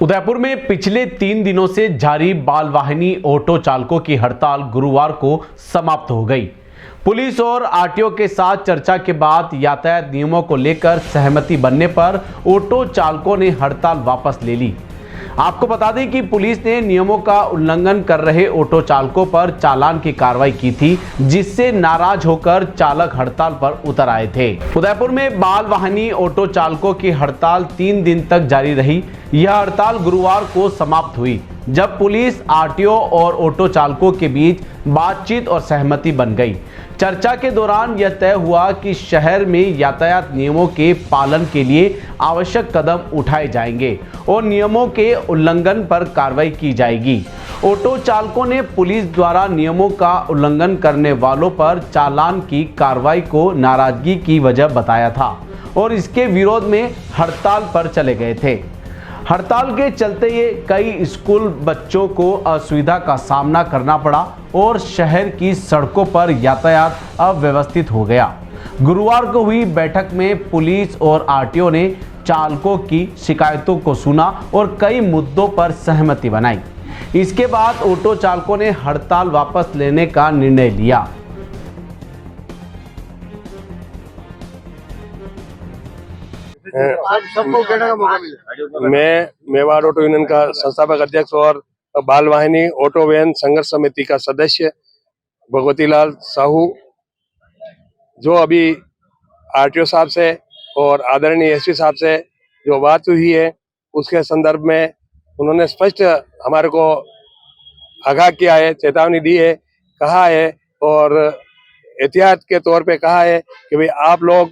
उदयपुर में पिछले 3 दिनों से जारी बाल वाहिनी ऑटो चालकों की हड़ताल गुरुवार को समाप्त हो गई। पुलिस और आरटीओ के साथ चर्चा के बाद यातायात नियमों को लेकर सहमति बनने पर ऑटो चालकों ने हड़ताल वापस ले ली। आपको बता दें कि पुलिस ने नियमों का उल्लंघन कर रहे ऑटो चालकों पर चालान की कार्रवाई की थी, जिससे नाराज होकर चालक हड़ताल पर उतर आए थे। उदयपुर में बाल वाहिनी ऑटो चालकों की हड़ताल 3 दिन तक जारी रही। यह हड़ताल गुरुवार को समाप्त हुई, जब पुलिस, आरटीओ और ऑटो चालकों के बीच बातचीत और सहमति बन गई। चर्चा के दौरान यह तय हुआ कि शहर में यातायात नियमों के पालन के लिए आवश्यक कदम उठाए जाएंगे और नियमों के उल्लंघन पर कार्रवाई की जाएगी। ऑटो चालकों ने पुलिस द्वारा नियमों का उल्लंघन करने वालों पर चालान की कार्रवाई को नाराजगी की वजह बताया था और इसके विरोध में हड़ताल पर चले गए थे। हड़ताल के चलते ये कई स्कूल बच्चों को असुविधा का सामना करना पड़ा और शहर की सड़कों पर यातायात अव्यवस्थित हो गया। गुरुवार को हुई बैठक में पुलिस और आरटीओ ने चालकों की शिकायतों को सुना और कई मुद्दों पर सहमति बनाई। इसके बाद ऑटो चालकों ने हड़ताल वापस लेने का निर्णय लिया। सबको कहने का मौका मिले। मैं मेवाड़ ऑटो यूनियन का संस्थापक अध्यक्ष और बाल वाहिनी ऑटो वैन संघर्ष समिति का सदस्य भगवती लाल साहू, जो अभी आरटीओ साहब से और आदरणीय एसपी साहब से जो बात हुई है, उसके संदर्भ में उन्होंने स्पष्ट हमारे को आगाह किया है, चेतावनी दी है, कहा है और एहतियात के तौर पे कहा है कि भाई आप लोग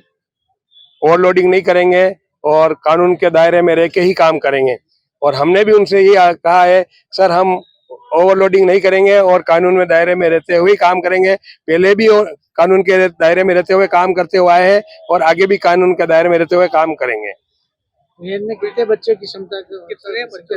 ओवरलोडिंग नहीं करेंगे और कानून के दायरे में रह के ही काम करेंगे। और हमने भी उनसे ये कहा है, सर हम ओवरलोडिंग नहीं करेंगे और कानून में दायरे में रहते हुए काम करेंगे। पहले भी कानून के दायरे में रहते हुए काम करते हुए आए हैं और आगे भी कानून के दायरे में रहते हुए काम करेंगे। कितने बच्चों की क्षमता, कितने बच्चे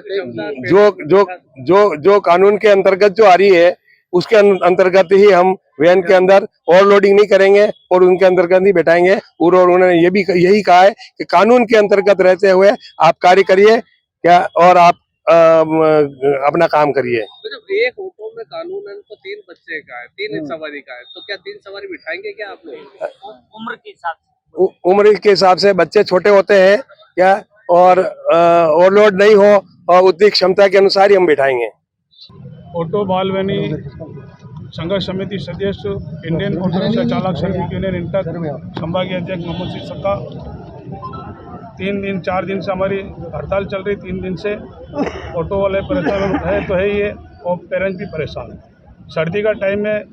जो जो जो जो कानून के अंतर्गत जो आ रही है, उसके अंतर्गत ही हम वैन के अंदर ओवरलोडिंग नहीं करेंगे और उनके अंतर्गत ही बैठाएंगे। और उन्होंने ये भी यही कहा है कि कानून के अंतर्गत रहते हुए आप कार्य करिए क्या और आप अपना काम करिए। एक ऑटो में कानूनन तो 3 बच्चे का है, 3 सवारी का है, तो क्या 3 सवारी बिठाएंगे क्या आप लोग? उम्र के हिसाब से, उम्र के हिसाब से बच्चे छोटे होते हैं क्या, और ओवरलोड नहीं हो और उतनी क्षमता के अनुसार ही हम बिठाएंगे। ऑटो बाल वाहिनी संघर्ष समिति सदस्य, इंडियन ऑटो रिक्शा चालक श्रमिक यूनियन इंटक संभागीय अध्यक्ष मोहम्मद सिंह सक्का। 4 दिन से हमारी हड़ताल चल रही। 3 दिन से ऑटो वाले परेशान है तो है ही है और पेरेंट्स भी परेशान है। सर्दी का टाइम में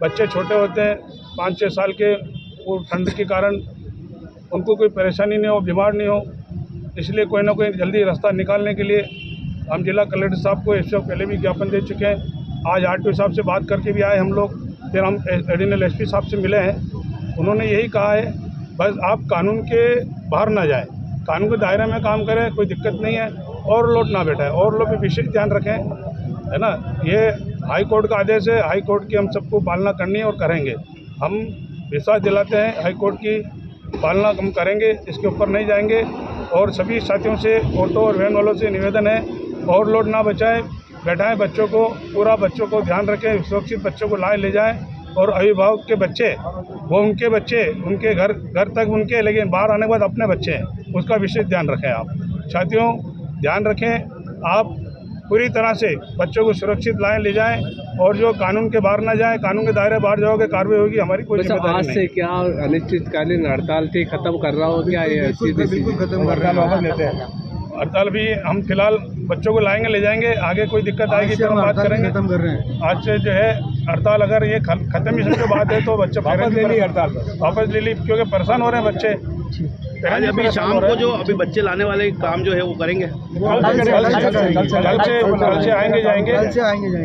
बच्चे छोटे होते हैं, 5-6 साल के, वो ठंड के कारण उनको कोई परेशानी नहीं हो, बीमार नहीं हो, इसलिए कोई ना कोई जल्दी रास्ता निकालने के लिए हम जिला कलेक्टर साहब को इससे पहले भी ज्ञापन दे चुके हैं। आज आरटीओ साहब से बात करके भी आए हम लोग, फिर हम एडिशनल एसपी साहब से मिले हैं। उन्होंने यही कहा है, बस आप कानून के बाहर ना जाएं, कानून के दायरे में काम करें, कोई दिक्कत नहीं है। ओवरलोड ना बैठाएं, ओवरलोड पे विशेष ध्यान रखें, है ना। ये हाई कोर्ट का आदेश है, हाई कोर्ट की हम सबको पालना करनी है और करेंगे। हम विश्वास दिलाते हैं हाई कोर्ट की पालना हम करेंगे, इसके ऊपर नहीं जाएंगे। और सभी साथियों से, ऑटो और वैन वालों से निवेदन है, ओवरलोड ना बैठाएं बच्चों को, पूरा बच्चों को ध्यान रखें, सुरक्षित बच्चों को लाए ले जाएं। और अभिभावक के बच्चे, वो उनके बच्चे उनके घर तक उनके, लेकिन बाहर आने के बाद अपने बच्चे हैं, उसका विशेष ध्यान रखें। आप साथियों ध्यान रखें, आप पूरी तरह से बच्चों को सुरक्षित लाएं ले जाएं और जो कानून के बाहर ना जाएं, कानून के दायरे बाहर जाओगे कार्रवाई होगी, हमारी कोई जिम्मेदारी नहीं। आज से क्या अनिश्चितकालीन हड़ताल थी, खत्म कर रहा हो क्या? ये खत्म कर रहा वापस लेते हैं। हड़ताल भी हम फिलहाल बच्चों को लाएंगे ले जाएंगे, आगे कोई दिक्कत आएगी तो हम बात करेंगे। खत्म कर रहे हैं आज से जो है हड़ताल, अगर ये खत्म ही समझो बात है तो बच्चे वापस ले ली हड़ताल, वापस ले ली, क्योंकि परेशान हो रहे हैं बच्चे। आज अभी शाम को जो अभी बच्चे लाने वाले काम जो है वो करेंगे, कल से आएंगे जाएंगे।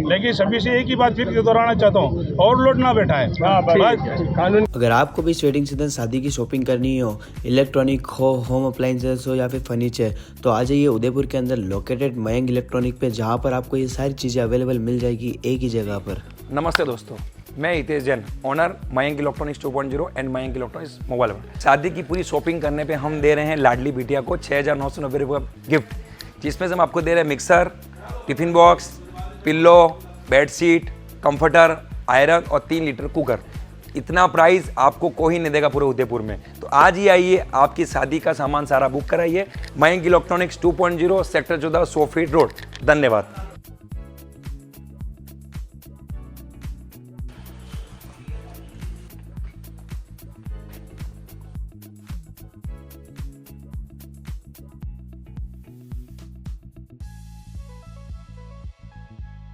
लेकिन सभी से एक ही बात फिर दोहराना चाहता हूँ, ओवरलोड ना बैठाएं कानून। अगर आपको भी वेडिंग सीजन शादी की शॉपिंग करनी हो, इलेक्ट्रॉनिक हो, होम अप्लाइंसेस हो या फिर फर्नीचर, तो आ जाइए उदयपुर के अंदर लोकेटेड मयंक इलेक्ट्रॉनिक पे, जहाँ पर आपको ये सारी चीज़ें अवेलेबल मिल जाएगी एक ही जगह पर। नमस्ते दोस्तों, मैं Hitesh Jain, owner Mayank electronics 2.0 and Mayank electronics mobile. शादी की पूरी शॉपिंग करने पे हम दे रहे हैं लाडली बिटिया को 6,990 रुपये गिफ्ट। जिसमें से हम आपको दे रहे हैं mixer, tiffin box, pillow, bedsheet, comforter, iron और 3 लीटर कुकर। इतना प्राइस आपको कोई नहीं देगा पूरे उदयपुर में। तो आज ही आइए, आपकी शादी का सामान सारा बुक कराइए। Mayank electronics 2.0 sector 14 100 feet road. धन्यवाद।